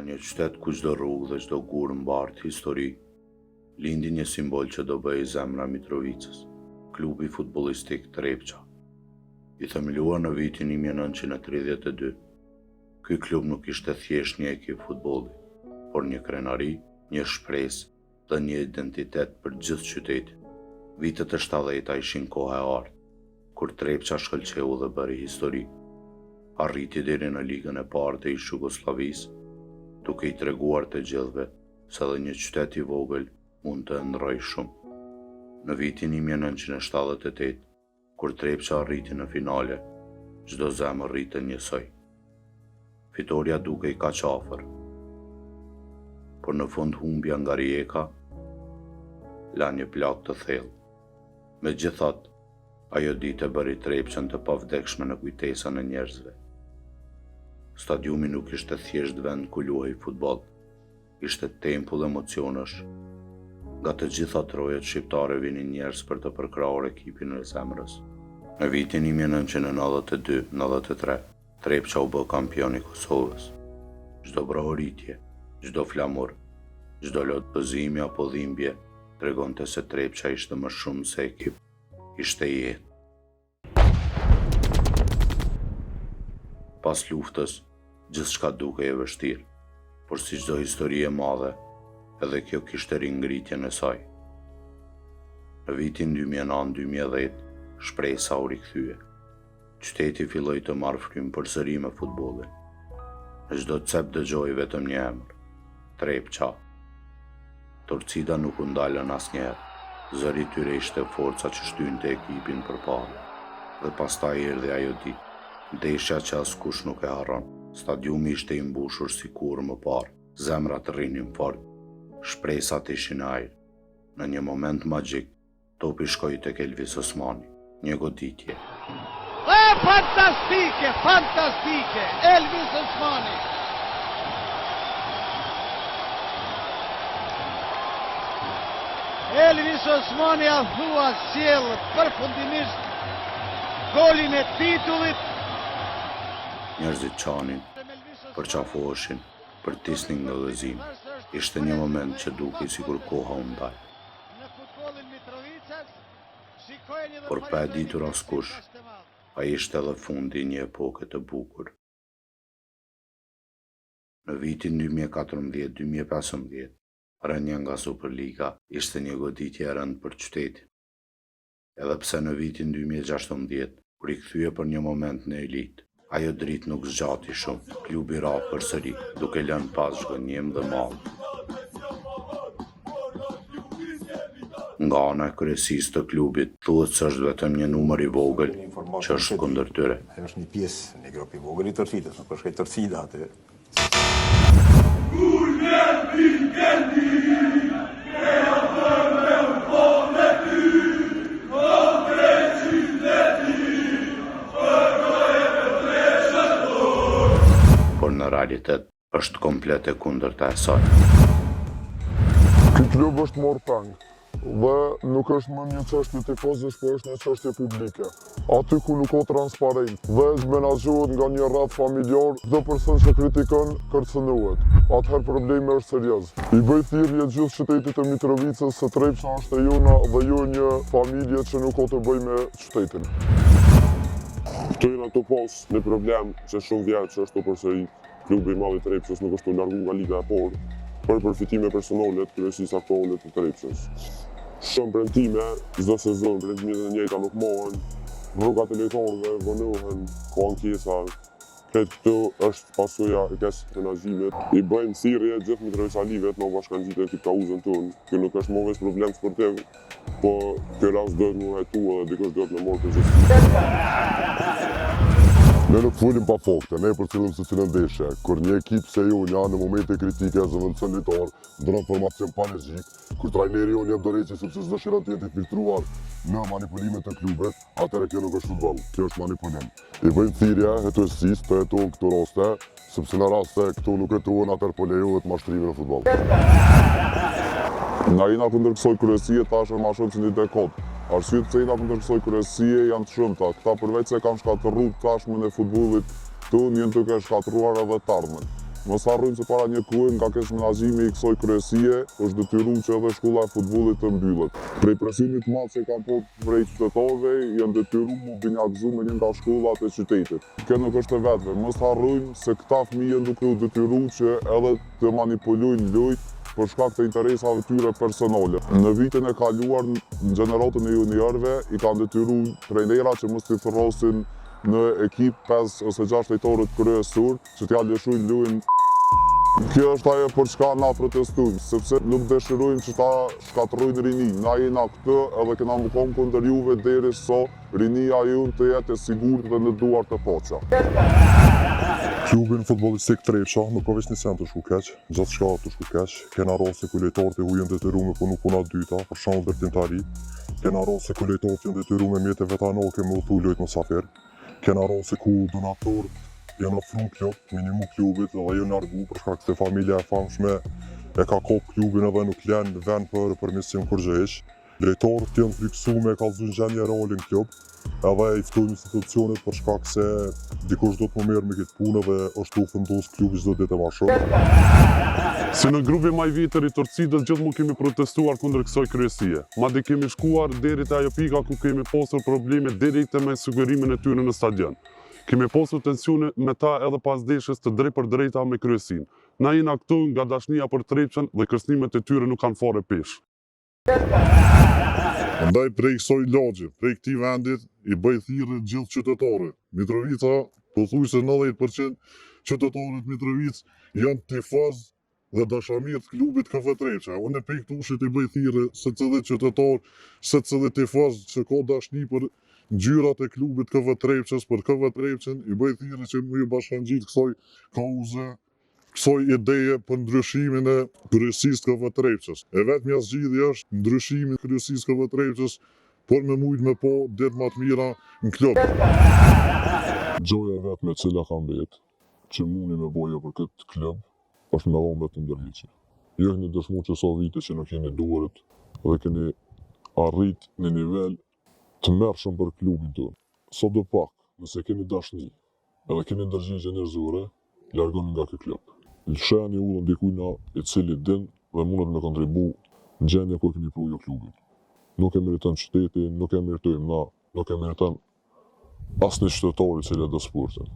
Në një qytet ku çdo rrugë dhe çdo gur mbart histori, lindi një simbol që do bëjë zemra Mitrovicës, klubi futbollistik Trepça. I themeluar në vitin 1932, ky klub nuk ishte thjesht një ekip futbolli, por një krenari, një shpresë dhe një identitet për gjithë qytetin. Vitet e 70-ta ishin koha e artë, kur Trepça shkëlqeu dhe bëri histori. Arriti deri në ligën e parë të Jugosllavisë, duke i treguar të gjithëve se edhe një qytet i vogël mund të ndrojë shumë. Në vitin 1978, kur Trepça arriti në finale, çdo zemër rritën njësoj. Fitoria dukej kaq afër, por në fund humbja nga Rijeka la një plak të thellë. Megjithatë, ajo ditë e bëri Trepçën të pavdekshme në kujtesën e njerëzve. Stadiumi nuk ishte thjesht vend ku luhej futboll, ishte tempull emocionesh. Nga të gjitha trojet shqiptare vinin njerëz për të përkrahur ekipin e zemrës. Në vitin 1992-93, Trepça u bë kampion i Kosovës. Çdo brohoritje, çdo flamur, çdo lot pëzimi apo dhimbje tregonte se Trepça ishte më shumë se ekip, ishte jetë. Pas luftës, gjithçka dukej e vështirë, por si çdo histori e madhe, edhe kjo kishte ringritjen e saj. Në vitin 2009-2010, shpresa u rikthye. Qyteti filloi të marrë frymë përsëri me futbollin. Në çdo cep dëgjoi vetëm një emër: Trepça. Torcida nuk u ndalën asnjëherë. Zëri i tyre ishte forca që shtynte ekipin përpara. Dhe pastaj erdhi ajo ditë, ndeshja që askush nuk e harron. Stadiumi ishte i mbushur si kurrë më parë, zemrat rrinin fort, shpresat ishin ajër. Në një moment magjik, topi shkoi tek Elvis Osmani, një goditje. Fantastike, Elvis Osmani. Elvis Osmani a thua sjell përfundimisht golin e titullit. Njerëzit qanin, përqafoheshin, përtisnin nga gëzimi. Ishte një moment që dukej sikur koha u ndal. Por pa e ditur askush, ai ishte edhe fundi i një epoke të bukur. Në vitin 2014-2015, rënja nga Superliga ishte një goditje e rëndë për qytetin. Edhe pse në vitin 2016 u rikthye për një moment në elitë, ajo dritë nuk zgjati shumë. Klubi ra përsëri, duke lënë pas zhgënjim dhe mall. Nga ana e kryesisë të klubit, thuhet se është vetëm një numër i vogël që është kundër tyre. Është një pjesë në grup i vogël i Torcidës, nuk është Torcida atë. Por në realitet është komplet e kundërta e saj. Ky klub është marrë peng dhe nuk është më një çështje tifozësh, por është një çështje publike. Aty ku nuk ka transparent dhe menaxhohet nga një rreth familjar, çdo person që kritikon kërcënohet. Atëherë problemi është serioz. I bëj thirrje gjithë qytetit të Mitrovicës se Trepça është e jona dhe jo një familje që nuk ka të bëjë me qytetin. Të jena të pas një problem që shumë vjetë që është të përsëri klubi i madh i Trepçës nuk është të largu nga liga e parë për përfitime personale të kryesisë aktuale të Trepçës. Shumë premtime, çdo sezon premtimet e njëjta nuk mohen, rrugat e lojtarëve vonohen, ka ankesa. Këtu është pasojë e kësaj menaxhimit. I bëjmë thirrje gjithë mitrovicalive në bashkangjitë ekip kauzën tonë. Kjo nuk është më vetë problem sportiv, po ky rast duhet të hetuar dhe dikush duhet të marrë përgjegjësi. Ne nuk folim pa fakte, ne përcjellim se cilën ndeshje. Kur një ekip se Jonja në momente kritike zëvendëson lojtar, ndron formacion panizik, kur trajneri Jonja dorëçi sepse dëshiron të jetë filtruar në manipulimet e klubit, atëherë kjo nuk është futboll, kjo është manipulim. I bëjmë thirrje hetuesisë të hetojnë këto raste, sepse në raste këto nuk hetohen, atëherë po lejohet mashtrimi në futboll. Nga jena kundër kësaj kryesie tash më shumë se një dekadë. Arsyet pse jena kundër kësaj kryesie janë të shumta. Këta përveç se kanë shkatërruar tashmën e futbollit tonë, janë duke shkatërruar edhe të ardhmen. Mos harrojmë se para një kohe nga kesh menaxhimi i kësaj kryesie është detyruar që edhe shkolla e futbollit të mbyllet. Prej presimit të madh që kanë po prej qytetarëve janë detyruar mu binjakzu me një nga shkollat e qytetit. Kjo nuk është e vetme, mos harrojmë se këta fëmijë duke u detyruar që edhe të manipulojnë lojë për shkak të interesave tyre personale. Në vitin e kaluar në gjeneratën e juniorëve i kanë detyruar trajnerat që mos t'i thirrosin në ekip 5 ose 6 lojtarët kryesor që t'ja lëshojnë lojën. Kjo është ajo për çka na protestojmë, sepse nuk dëshirojmë që ta shkatërrojnë rini. Na jena këtë edhe kena më konë kundër juve derisa rinia jonë të jetë e sigurt dhe në duar të pacha. Klubin futbollistik Trepça nuk ka veç një sen të shku keq, gjatë shka të shku keq. Kena rase ku lojtarët e huaj janë detyruar me punu puna dyta, për shembull vërtetari. Kena rase ku lojtarët janë detyruar me mjete vetanake me udhëtu lojt mysafir. Kena rase ku donatorët janë ofruar klub, minimum klubit dhe janë largu për shkak se familja e famshme e ka kop klubin edhe nuk lën vend për përmirësim kurrësh. Lojtarët janë friksuar me kallëzu gjendje reale në klub, edhe i ftojnë institucionet për shkak se dikush do të më merr me këtë punë dhe është u fundos klubi çdo ditë më shumë. Se në grupin më i vjetër i Turqisë gjithmonë kemi protestuar kundër kësaj kryesie. Madje kemi shkuar deri te ajo pika ku kemi pasur probleme direkt me sigurimin e tyre në stadion. Kemi pasur tensione me ta edhe pas ndeshjes të drejt për drejta me kryesin. Na jena këtu nga dashnia për Trepçën dhe kërcënimet e tyre nuk kanë fare pesh. Andaj prej kësaj lagje, prej këtij vendit i bëj thirrje gjithë qytetarët. Mitrovica, pothuajse 90% qytetarët Mitrovic janë tifozë dhe dashamirë të klubit KF Trepça. Unë prej këtu ushit i bëj thirrje secillit qytetar, secillit tifoz që ka dashni për ngjyrat e klubit KF Trepçës, për KF Trepçën, i bëj thirrje që më ju bashkangjit kësaj kauze, kësaj ideje për ndryshimin e kryesisë KF Trepçës. E vetmja zgjidhje është ndryshimi i kryesisë KF Trepçës, por me mujt me po ditë më të mira në klub. Gjoja e vetme e cila ka mbet, që mundi me boja për këtë klub, është me dhomë të ndërhiqje. Ju keni dëshmuar që sa vite që nuk keni duhurit dhe keni arrit në nivel të mërshëm për klubin tonë. Sa do pak, nëse keni dashni, edhe keni ndërgjigje njerëzore, largoni nga ky klub. Lëshani ullën dikujna i cili din dhe mundet me kontribu në gjendje ku keni pru jo klubin. Nuk e meriton qyteti, nuk e meritojmë na, nuk e meriton asnjë qytetar i cili do sportin.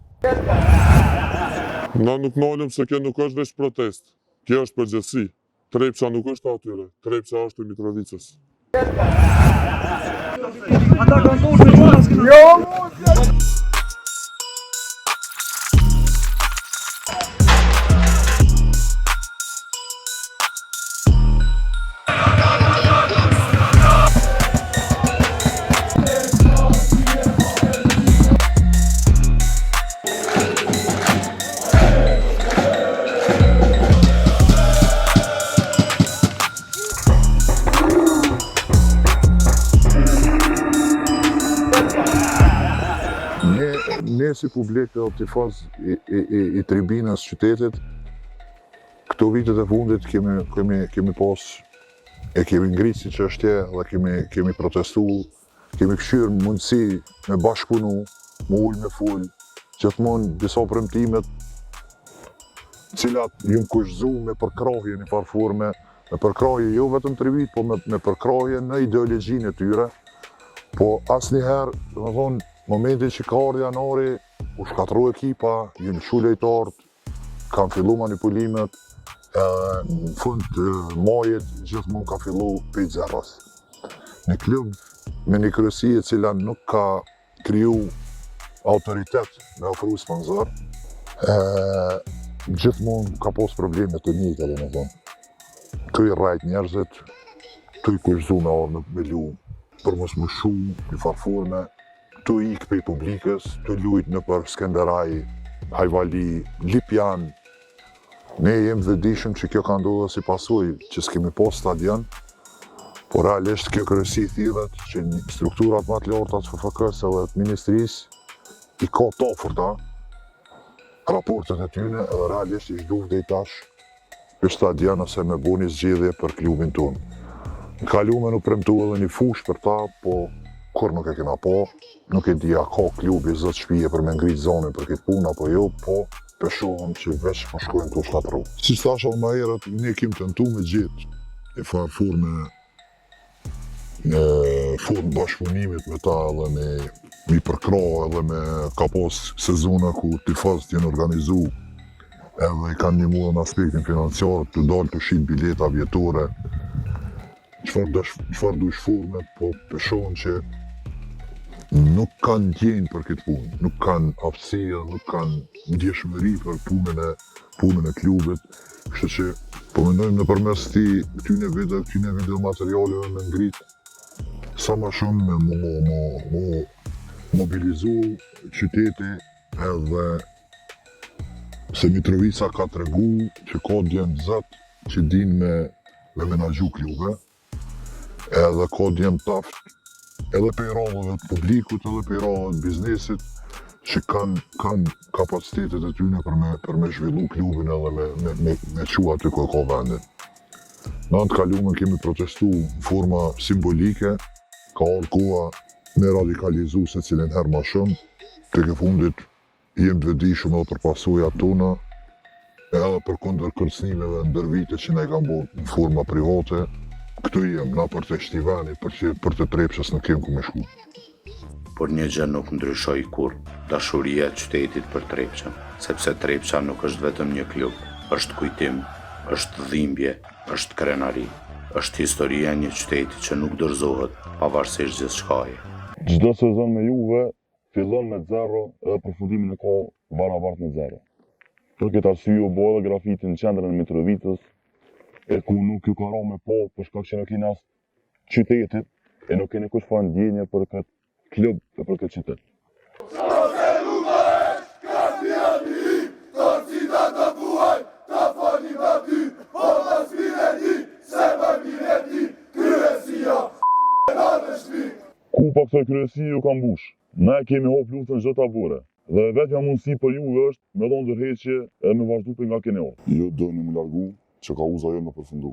Na nuk nalëm se kjo nuk është veç protest, kjo është përgjithësi. Trepça nuk është atyre, Trepça është e Mitrovicës. Ata kanë thonë se gjona s'kena. Ne si publik dhe tifoz i tribinës qytetit, këto vitet e fundit kemi pas, e kemi ngritë si çështje dhe kemi protestu, kemi këshyrë mundësi me bashkëpunu, me ullë me full, gjithmonë disa premtimet cilat jënë kushzu me përkrahje një farë forme, me përkrahje jo vetëm tribit, po me përkrahje në ideologjinë e tyre, po asnjëherë, do të thonë, momentin që ka ardhur janari, u shkatërru ekipa, jënë lëshu lojtarët, kanë fillu manipulimet, në fund të majit gjithmonë ka fillu 5-0. Në klub me një kryesi e cila nuk ka kriju autoritet me ofru sponsor, gjithmonë ka pos probleme të njëjta, domethënë. Tu i rrajt njerëzit, tu i kushzu me ardhë me lu, për mos më shumë një farforme, tu i këpej publikës, tu lujt në për Skenderaj, Hajvali, Lipjan. Ne jem dhe dishëm që kjo ka ndodhur si pasojë që s'kemi pas stadion, por realisht kjo kryesi thirret që strukturat më të larta të FFK-s edhe të ministrisë i ka të afërta raportet e tyre edhe realisht i zhduf dhe i tash për stadion ose me bu një zgjedhje për klubin tonë. Në kalume nuk premtu edhe një fush për ta, po kur nuk e kena po, nuk e dija ka klubi zot shtëpie për me ngritë zonën për këtë punë apo jo, po peshohem që veç po shkojnë të shkatru. Si thasha më herët, ne kemi tentu me gjetë e farë formë bashkëpunimit me ta edhe me përkra edhe me ka pas sezona ku tifazët janë organizu edhe i kanë ndihmuar në aspektin financiar të dalë të shit bileta vjetore. Çfarë dush format, po peshohen që nuk kanë gjenë për këtë punë, nuk kanë aftësia, nuk kanë ndjeshmëri për punën e klubit, kështu që po mendojmë nëpërmes këtyne video materialeve me ngrit sa më shumë me mobilizu qyteti edhe se Mitrovica ka tregu që ka djemë zot që din me menaxhu klube, edhe ka djemë taft edhe për i radhëve të publikut, edhe për i radhëve të biznesit, që kanë kapacitetet e tyne për me zhvillu klubin edhe me qua aty ku ka vendin. Në antë kalumen kemi protestu në forma simbolike, ka orë koha me radikalizu se cilin herë ma shumë, të ke fundit jem të vëdishëm edhe për pasojat tona, edhe për kundër kërcnimeve ndër vite që ne kam bërë në forma private, këtu jem, na për të shtivani, për të Trepçës nuk kem ku me shku. Por një gjë nuk ndryshoi kur, dashuria e qytetit për Trepçën, sepse Trepça nuk është vetëm një klub, është kujtim, është dhimbje, është krenari, është historia e një qyteti që nuk dorëzohet pavarësisht gjithçkaje. Çdo sezon me Juve fillon me 0 edhe përfundimin e ka barabartë me 0. Për këtë arsye u bë edhe grafiti në qendrën e Mitrovicës, e ku nuk ju ka ra me po, për shkak që nuk keni as qytetit, e nuk keni kush farë ndjenje për këtë klub e për këtë qytet. Kupa kësaj kryesie ju ka mbush. Ne kemi hop luftën çdo tabore. Dhe vetja mundësi për ju është me dhënë ndërheqje e me vazhdu për nga keni orë. Jo doni më largu që ka uza jo me përfundu.